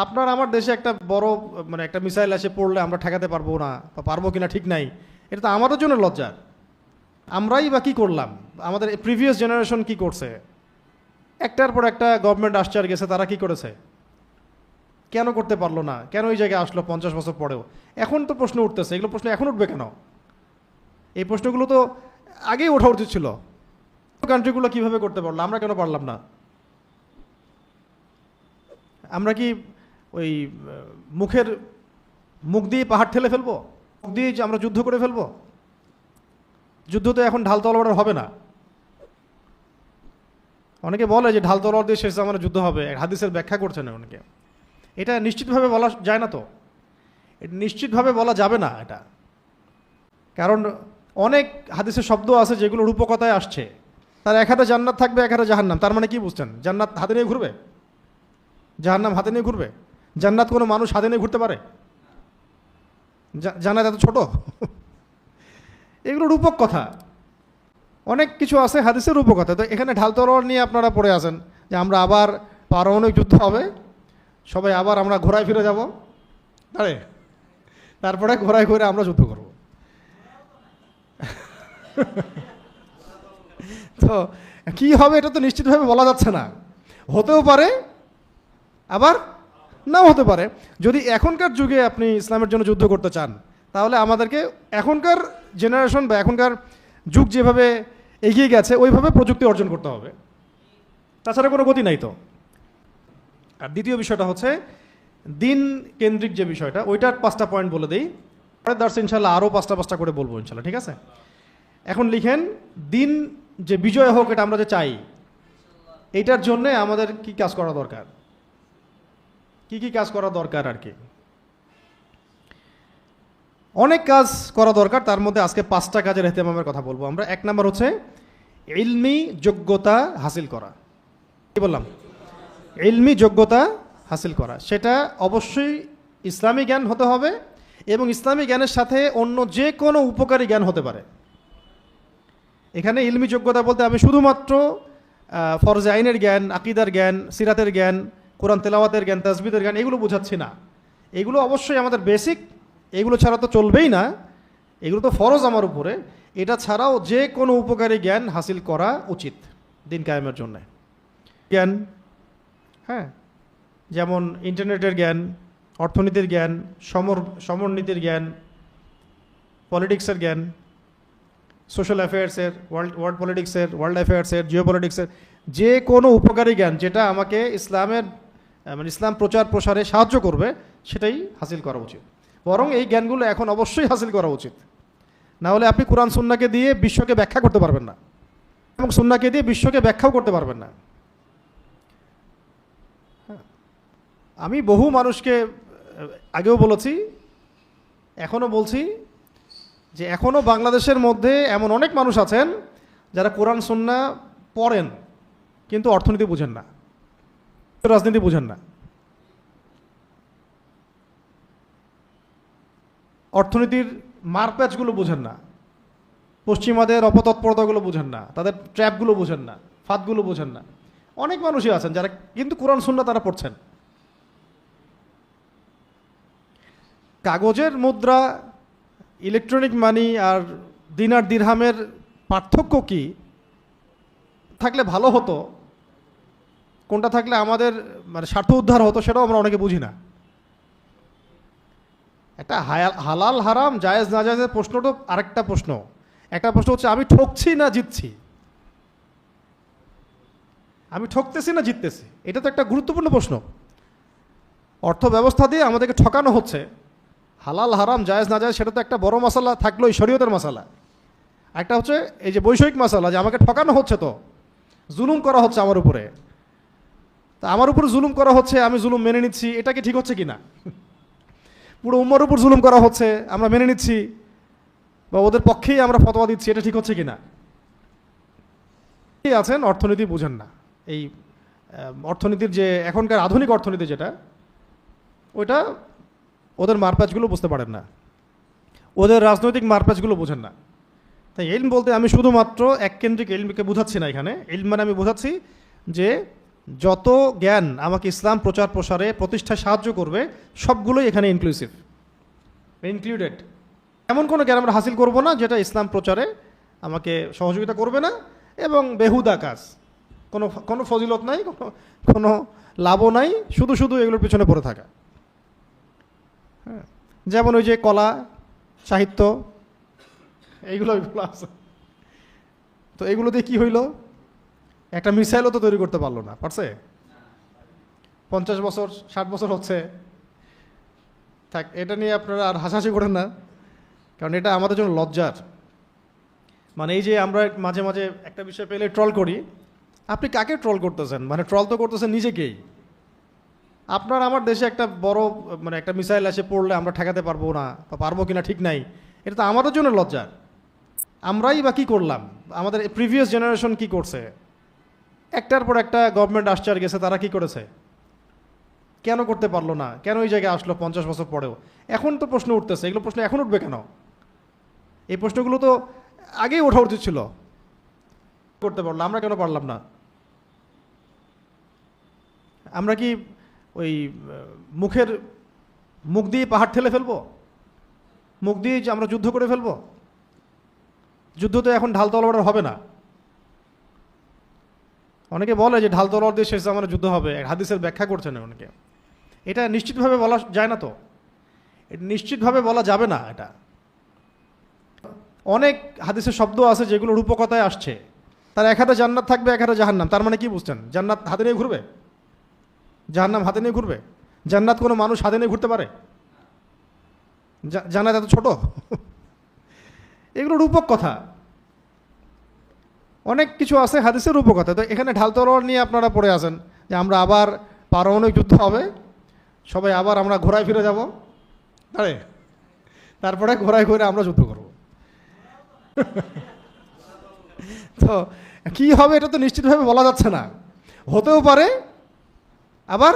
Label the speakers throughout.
Speaker 1: আপনার আমার দেশে একটা বড় মানে একটা মিসাইল এসে পড়লে আমরা ঠেকাতে পারবো না বা পারবো কিনা ঠিক নাই, এটা তো আমাদের জন্য লজ্জার। আমরাই বা কী করলাম, আমাদের প্রিভিয়াস জেনারেশন কি করছে? একটার পর একটা গভর্নমেন্ট আসছে আর গেছে, তারা কি করেছে? কেন করতে পারলো না? কেন এই জায়গায় আসলো 50 বছর পরেও? এখন তো প্রশ্ন উঠতেছে, এগুলো প্রশ্ন এখন উঠবে কেন? এই প্রশ্নগুলো তো আগেই ওঠা উচিত ছিল। কান্ট্রিগুলো কিভাবে করতে পারলো, আমরা কেন পারলাম না? আমরা কি ওই মুখ দিয়ে পাহাড় ঠেলে ফেলবো? মুখ দিয়ে যে আমরা যুদ্ধ করে ফেলবো? যুদ্ধ তো এখন ঢাল তলোয়ার হবে না। অনেকে বলে যে ঢাল তলোয়ার দিয়ে শেষ জামানায় যুদ্ধ হবে, হাদিসের ব্যাখ্যা করছে না অনেকে। এটা নিশ্চিতভাবে বলা যায় না, তো এটা নিশ্চিতভাবে বলা যাবে না এটা, কারণ অনেক হাদিসের শব্দ আছে যেগুলো রূপকথায় আসছে। তার এক হাতে জান্নাত থাকবে, এক হাতে জাহান্নাম, তার মানে কি বুঝছেন? জান্নাত হাতে নিয়ে ঘুরবে, জাহান্নাম হাতে নিয়ে ঘুরবে? জান্নাত কোনো মানুষ হাতে নিয়ে ঘুরতে পারে? জান্নাত এত ছোট? এগুলো রূপক কথা। অনেক কিছু আছে হাদিসের রূপকথা। তো এখানে ঢাল তলোয়ার নিয়ে আপনারা পড়ে আছেন যে আমরা আবার পারমাণবিক যুদ্ধ হবে, সবাই আবার আমরা ঘোরায় ফিরে যাব, তারপরে ঘোরায় ঘুরে আমরা যুদ্ধ করব। তো কি হবে এটা তো নিশ্চিতভাবে বলা যাচ্ছে না। হতেও পারে, আবার নাও হতে পারে। যদি এখনকার যুগে আপনি ইসলামের জন্য যুদ্ধ করতে চান, তাহলে আমাদেরকে এখনকার জেনারেশন বা এখনকার যুগ যেভাবে এগিয়ে গেছে ওইভাবে প্রযুক্তি অর্জন করতে হবে, তাছাড়া কোনো গতি নাই তো। আর দ্বিতীয় বিষয়টা হচ্ছে দিন কেন্দ্রিক যে বিষয়টা, ওইটার 5টা পয়েন্ট বলে দিই। পরের দার্সে ইনশাল্লাহ আরও 5টা করে বলবো ইনশাল্লাহ, ঠিক আছে? এখন লিখেন, দিন যে বিজয় হোক এটা আমরা যে চাই, এইটার জন্যে আমাদের কি কাজ করা দরকার, কি কাজ করা দরকার আর কি। অনেক কাজ করা দরকার, তার মধ্যে আজকে 5টা কাজের ইহতেমামের কথা বলবো আমরা। 1 নাম্বার হচ্ছে ইলমি যোগ্যতা হাসিল করা। কি বললাম? ইলমি যোগ্যতা হাসিল করা, সেটা অবশ্যই ইসলামী জ্ঞান হতে হবে, এবং ইসলামী জ্ঞানের সাথে অন্য যে কোনো উপকারী জ্ঞান হতে পারে। এখানে ইলমি যোগ্যতা বলতে আমি শুধুমাত্র ফরজে আইনের জ্ঞান, আকিদার জ্ঞান, সিরাতের জ্ঞান, কোরআন তেলাওয়াতের জ্ঞান, তাসবিদের জ্ঞান, এগুলো বোঝাচ্ছি না। এগুলো অবশ্যই আমাদের বেসিক, এগুলো ছাড়া তো চলবেই না, এগুলো তো ফরজ আমার উপরে। এটা ছাড়াও যে কোনো উপকারী জ্ঞান হাসিল করা উচিত দিন কায়েমের জন্য। জ্ঞান, হ্যাঁ, যেমন ইন্টারনেটের জ্ঞান, অর্থনীতির জ্ঞান, সমরনীতির জ্ঞান, পলিটিক্সের জ্ঞান, সোশ্যাল অ্যাফেয়ার্সের, ওয়ার্ল্ড পলিটিক্সের, ওয়ার্ল্ড অ্যাফেয়ার্সের, জিও পলিটিক্সের, যে কোনো উপকারী জ্ঞান যেটা আমাকে ইসলামের মানে ইসলাম প্রচার প্রসারে সাহায্য করবে, সেটাই হাসিল করা উচিত। বরং এই জ্ঞানগুলো এখন অবশ্যই হাসিল করা উচিত, না হলে আপনি কোরআন সুন্নাহকে দিয়ে বিশ্বকে ব্যাখ্যা করতে পারবেন না, এবং সুন্নাহকে দিয়ে বিশ্বকে ব্যাখ্যাও করতে পারবেন না। আমি বহু মানুষকে আগেও বলেছি, এখনও বলছি, যে এখনও বাংলাদেশের মধ্যে এমন অনেক মানুষ আছেন যারা কোরআন সুন্নাহ পড়েন কিন্তু অর্থনীতি বুঝেন না, রাজনীতি বুঝেন না, অর্থনীতির মারপ্যাচগুলো বুঝেন না, পশ্চিমাদের অপতৎপরতাগুলো বুঝেন না, তাদের ট্র্যাপগুলো বুঝেন না, ফাঁদগুলো বুঝেন না। অনেক মানুষই আছেন যারা কিন্তু কোরআন সুন্নাহ তারা পড়ছেন। কাগজের মুদ্রা, ইলেকট্রনিক মানি আর দিনার দিরহামের পার্থক্য কি থাকলে ভালো হতো, কোনটা থাকলে আমাদের মানে স্বার্থ উদ্ধার হতো, সেটাও আমরা অনেকে বুঝি না। একটা হালাল হারাম জায়েজ না জায়েজের প্রশ্নটা আরেকটা প্রশ্ন। একটা প্রশ্ন হচ্ছে আমি ঠকছি না জিতছি, আমি ঠকতেছি না জিততেছি, এটা তো একটা গুরুত্বপূর্ণ প্রশ্ন। অর্থ ব্যবস্থা দিয়ে আমাদেরকে ঠকানো হচ্ছে, হালাল হারাম জায়েজ না জায়েজ সেটা তো একটা বড় মশালা থাকলো, এই শরীয়তের মশালা। একটা হচ্ছে এই যে বৈষয়িক মশালা, যে আমাকে ঠকানো হচ্ছে, তো জুলুম করা হচ্ছে আমার উপরে, তা আমার উপর জুলুম করা হচ্ছে, আমি জুলুম মেনে নিচ্ছি, এটা কি ঠিক হচ্ছে কি না? পুরো উম্মার উপর জুলুম করা হচ্ছে, আমরা মেনে নিচ্ছি বা ওদের পক্ষেই আমরা ফতোয়া দিচ্ছি, এটা ঠিক হচ্ছে কি না? আছেন অর্থনীতি বুঝেন না, এই অর্থনীতির যে এখনকার আধুনিক অর্থনীতি যেটা, ওইটা ওদের মারপ্যাচগুলো বুঝতে পারেন না, ওদের রাজনৈতিক মারপ্যাচগুলো বোঝেন না। তাই ইলম বলতে আমি শুধুমাত্র এক কেন্দ্রিক ইলমকে বোঝাচ্ছি না। এখানে ইলম মানে আমি বোঝাচ্ছি যে যত জ্ঞান আমাকে ইসলাম প্রচার প্রসারে প্রতিষ্ঠায় সাহায্য করবে সবগুলোই এখানে ইনক্লুডেড। এমন কোনো জ্ঞান আমরা হাসিল করব না যেটা ইসলাম প্রচারে আমাকে সহযোগিতা করবে না এবং বেহুদা কাজ, কোনো কোনো ফজিলত নাই, কোনো লাভও নাই, শুধু শুধু এগুলোর পিছনে পড়ে থাকা। হ্যাঁ, যেমন ওই যে কলা, সাহিত্য, এইগুলো আছে। তো এইগুলো দিয়ে কী হইল? একটা মিসাইলও তো তৈরি করতে পারলো না, পারছে? 50 বছর 60 বছর হচ্ছে। থাক, এটা নিয়ে আপনারা আর হাসাহাসি করেন না, কারণ এটা আমাদের জন্য লজ্জার। মানে এই যে আমরা মাঝে মাঝে একটা বিষয় পেলে ট্রল করি, আপনি কাকে ট্রল করতেছেন? মানে ট্রল তো করতেছেন নিজেকেই। আপনার আমার দেশে একটা বড় মানে একটা মিসাইল এসে পড়লে আমরা ঠেকাতে পারবো না বা পারবো কিনা ঠিক নাই, এটা তো আমাদের জন্য লজ্জার। আমরাই বা কী করলাম? আমাদের প্রিভিয়াস জেনারেশন কি করছে? একটার পর একটা গভর্নমেন্ট আসছে আর গেছে, তারা কি করেছে? কেন করতে পারলো না? কেন এই জায়গায় আসলো 50 বছর পরেও? এখন তো প্রশ্ন উঠতেছে, এগুলো প্রশ্ন এখন উঠবে কেন? এই প্রশ্নগুলো তো আগেই ওঠা উচিত ছিল। করতে পারলো, আমরা কেন পারলাম না? আমরা কি ওই মুখ দিয়ে পাহাড় ঠেলে ফেলবো? মুখ দিয়ে আমরা যুদ্ধ করে ফেলবো? যুদ্ধ তো এখন ঢাল তলোয়ার হবে না। অনেকে বলে যে ঢাল তলোয়ার দিয়ে শেষ জামানায় যুদ্ধ হবে, হাদিসের ব্যাখ্যা করছেন অনেকে। এটা নিশ্চিতভাবে বলা যায় না, তো এটা নিশ্চিতভাবে বলা যাবে না। এটা অনেক হাদিসের শব্দ আছে যেগুলো রূপকথায় আসছে। তার এক হাতে জান্নাত থাকবে, এক হাতে জাহান্নাম। তার মানে কি বুঝছেন? জান্নাত হাতে নিয়ে ঘুরবে, জাহান্নাম হাতে নিয়ে ঘুরবে? জান্নাত কোনো মানুষ হাতে নিয়ে ঘুরতে পারে? জান্নাত এত ছোট? এগুলো রূপক কথা। অনেক কিছু আছে হাদিসের রূপকথা। তো এখানে ঢাল তলোয়ার নিয়ে আপনারা পড়ে আছেন যে আমরা আবার পারমাণবিক যুদ্ধ হবে, সবাই আবার আমরা ঘোরায় ফিরে যাব, তারপরে ঘোরায় ঘুরে আমরা যুদ্ধ করব। তো কি হবে এটা তো নিশ্চিতভাবে বলা যাচ্ছে না। হতেও পারে, আবার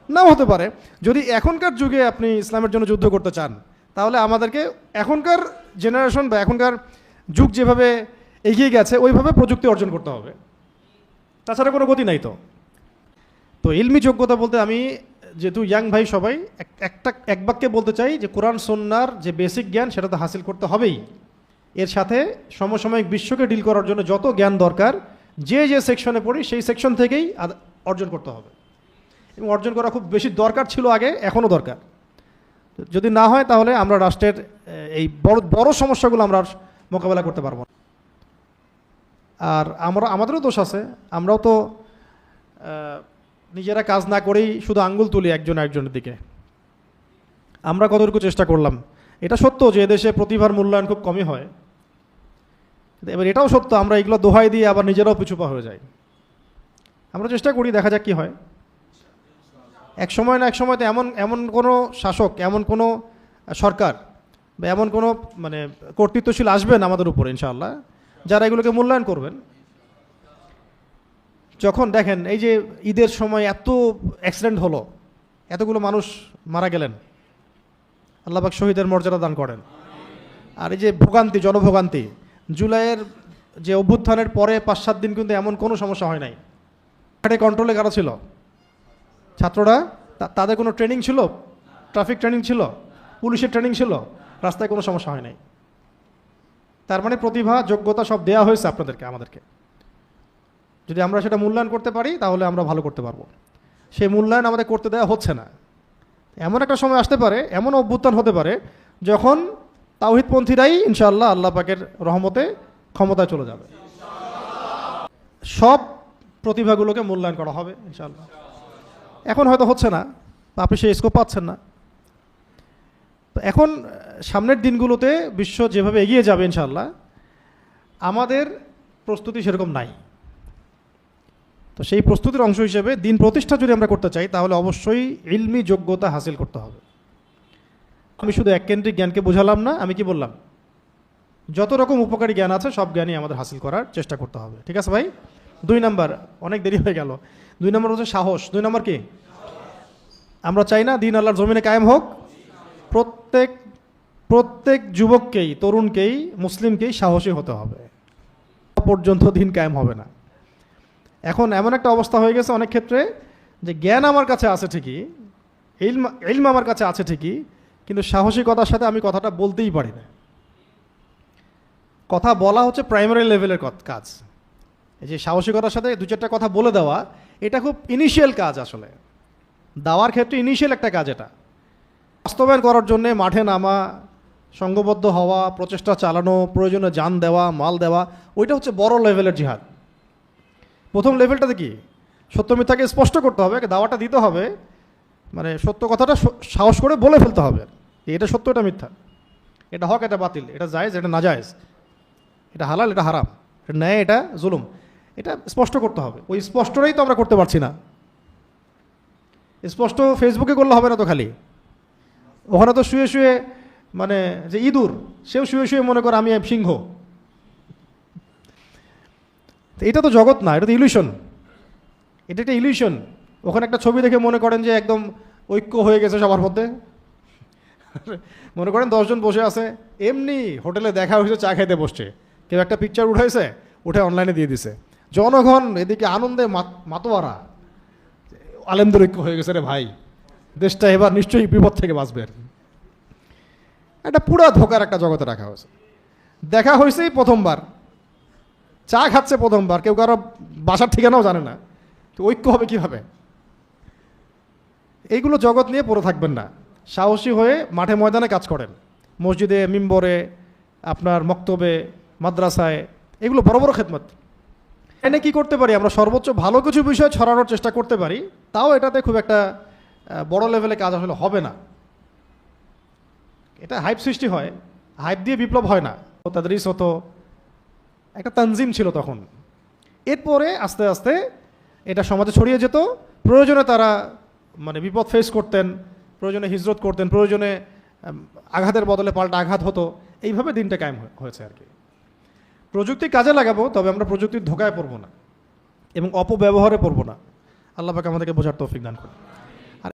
Speaker 1: নাও হতে পারে। যদি এখনকার যুগে আপনি ইসলামের জন্য যুদ্ধ করতে চান, তাহলে আমাদেরকে এখনকার জেনারেশন বা এখনকার যুগ যেভাবে এগিয়ে গেছে ওইভাবে প্রযুক্তি অর্জন করতে হবে, তাছাড়া কোনো গতি নাই। তো ইলমি যোগ্যতা বলতে আমি যেহেতু ইয়াং ভাই সবাই এক বাক্যে বলতে চাই যে কোরআন সুন্নাহর যে বেসিক জ্ঞান সেটা তো হাসিল করতে হবেই। এর সাথে সমসাময়িক বিশ্বকে ডিল করার জন্য যত জ্ঞান দরকার, যে যে সেকশনে পড়ি সেই সেকশন থেকেই অর্জন করতে হবে। এবং অর্জন করা খুব বেশি দরকার ছিল আগে, এখনও দরকার। যদি না হয় তাহলে আমরা রাষ্ট্রের এই বড় সমস্যাগুলো আমরা মোকাবেলা করতে পারবো না। আর আমাদেরও দোষ আছে। আমরাও তো নিজেরা কাজ না করেই শুধু আঙ্গুল তুলি একজন একজনের দিকে। আমরা কতটুকু চেষ্টা করলাম? এটা সত্য যে এদেশে প্রতিভার মূল্যায়ন খুব কমই হয়। এবার এটাও সত্য আমরা এগুলো দোহাই দিয়ে আবার নিজেরাও পিছুপা হয়ে যাই। আমরা চেষ্টা করি, দেখা যাক কি হয়। এক সময় না এক সময় তো এমন কোনো শাসক, এমন কোনো সরকার বা এমন কোনো মানে কর্তৃত্বশীল আসবেন আমাদের উপরে ইনশাআল্লাহ, যারা এগুলোকে মূল্যায়ন করবেন। যখন দেখেন এই যে ঈদের সময় এত অ্যাক্সিডেন্ট হলো, এতগুলো মানুষ মারা গেলেন, আল্লাহ পাক শহীদের মর্যাদা দান করেন। আর এই যে ভোগান্তি, জনভোগান্তি, জুলাইয়ের যে অভ্যুত্থানের পরে 5-7 দিন কিন্তু এমন কোনো সমস্যা হয় নাই। কন্ট্রোলে কারা ছিল? ছাত্ররা। তাদের কোনো ট্রেনিং ছিল? ট্রাফিক ট্রেনিং ছিল, পুলিশের ট্রেনিং ছিল, রাস্তায় কোনো সমস্যা হয় নাই। তার মানে প্রতিভা, যোগ্যতা সব দেওয়া হয়েছে আপনাদেরকে, আমাদেরকে। যদি আমরা সেটা মূল্যায়ন করতে পারি তাহলে আমরা ভালো করতে পারবো। সেই মূল্যায়ন আমাদের করতে দেওয়া হচ্ছে না। এমন একটা সময় আসতে পারে, এমন অভ্যুত্থান হতে পারে যখন তাওহীদপন্থীরাই ইনশাআল্লাহ আল্লাহ পাকের রহমতে ক্ষমতায় চলে যাবে। সব প্রতিভাগুলোকে মূল্যায়ন করা হবে ইনশাআল্লাহ। এখন হয়তো হচ্ছে না, আপনি সেই স্কোপ পাচ্ছেন না। তো এখন সামনের দিনগুলোতে বিশ্ব যেভাবে এগিয়ে যাবে ইনশাআল্লাহ, আমাদের প্রস্তুতি সেরকম নাই। তো সেই প্রস্তুতির অংশ হিসেবে দিন প্রতিষ্ঠা যদি আমরা করতে চাই তাহলে অবশ্যই ইলমি যোগ্যতা হাসিল করতে হবে। আমি শুধু এককেন্দ্রিক জ্ঞানকে বোঝালাম না, আমি কি বললাম? যত রকম উপকারী জ্ঞান আছে সব জ্ঞানই আমাদের হাসিল করার চেষ্টা করতে হবে। ঠিক আছে ভাই? 2 নাম্বার, অনেক দেরি হয়ে গেল। 2 নাম্বার হচ্ছে সাহস। 2 নাম্বার কি? আমরা চাই না দিন আল্লাহর জমিনে কায়েম হোক। প্রত্যেক যুবককেই, তরুণকেই, মুসলিমকেই সাহসী হতে হবে। পর্যন্ত দিন কায়েম হবে না। এখন এমন একটা অবস্থা হয়ে গেছে অনেক ক্ষেত্রে যে জ্ঞান আমার কাছে আছে ঠিকই, ইলম আমার কাছে আছে ঠিকই, কিন্তু সাহসিকতার সাথে আমি কথাটা বলতেই পারি না। কথা বলা হচ্ছে প্রাইমারি লেভেলের কাজ। এই যে সাহসিকতার সাথে দু চারটা কথা বলে দেওয়া, এটা খুব ইনিশিয়াল কাজ। আসলে দাওয়ার ক্ষেত্রে ইনিশিয়াল একটা কাজ। এটা বাস্তবায়ন করার জন্য মাঠে নামা, সংঘবদ্ধ হওয়া, প্রচেষ্টা চালানো, প্রয়োজনে জান দেওয়া, মাল দেওয়া, ওইটা হচ্ছে বড় লেভেলের জিহাদ। প্রথম লেভেলটাতে কি, সত্য মিথ্যাকে স্পষ্ট করতে হবে, দাওয়াটা দিতে হবে, মানে সত্য কথাটা সাহস করে বলে ফেলতে হবে, এটা সত্য, এটা মিথ্যা, এটা হক, এটা বাতিল, এটা জায়েজ, এটা নাজায়েজ, এটা হালাল, এটা হারাম, এটা ন্যায়, এটা জুলুম, এটা স্পষ্ট করতে হবে। ওই স্পষ্টটাই তো আমরা করতে পারছি না। স্পষ্ট ফেসবুকে করলে হবে না তো, খালি ওখানে তো শুয়ে শুয়ে, মানে যে ইঁদুর, সেও শুয়ে শুয়ে মনে করে আমি সিংহ। এটা তো জগৎ না, এটা তো ইলিউশন, এটা একটা ইলিউশন। ওখানে একটা ছবি দেখে মনে করেন যে একদম ঐক্য হয়ে গেছে সবার মধ্যে। মনে করেন 10 জন বসে আছে, এমনি হোটেলে দেখা হয়েছে, চা খাইতে বসছে, কেউ একটা পিকচার উঠাইছে, উঠে অনলাইনে দিয়ে দিছে, জনগণ এদিকে আনন্দে মাতোয়ারা, আলেমদের ঐক্য হয়ে গেছে রে ভাই, দেশটা এবার নিশ্চয়ই বিপদ থেকে বাঁচবে। এটা পুরা ধোকার একটা জগতে রাখা হয়েছে। দেখা হয়েছেই প্রথমবার, চা খাচ্ছে প্রথমবার, কেউ কারো বাসার ঠিকানাও জানে না, তো ঐক্য হবে কিভাবে? এইগুলো জগৎ নিয়ে পড়ে থাকবেন না। সাহসী হয়ে মাঠে ময়দানে কাজ করেন, মসজিদে, মিম্বরে, আপনার মক্তবে, মাদ্রাসায়, এগুলো বড় বড় খেদমত। এনে কি করতে পারি আমরা? সর্বোচ্চ ভালো কিছু বিষয় ছড়ানোর চেষ্টা করতে পারি, তাও এটাতে খুব একটা বড় লেভেলে কাজ আসলে হবে না। এটা হাইপ সৃষ্টি হয়, হাইপ দিয়ে বিপ্লব হয় না। তাদরিস হতো, একটা তানজিম ছিল তখন। এরপরে আস্তে আস্তে এটা সমাজে ছড়িয়ে যেত, প্রয়োজনে তারা মানে বিপদ ফেস করতেন, প্রয়োজনে হিজরত করতেন, প্রয়োজনে আঘাতের বদলে পাল্টা আঘাত হতো। এইভাবে দিনটা কায়েম হয়েছে আর কি। প্রযুক্তি কাজে লাগাবো, তবে আমরা প্রযুক্তির ধোকায় পড়বো না এবং অপব্যবহারে পড়বো না। আল্লাহ পাক আমাদেরকে বোঝার তৌফিক দান করুন।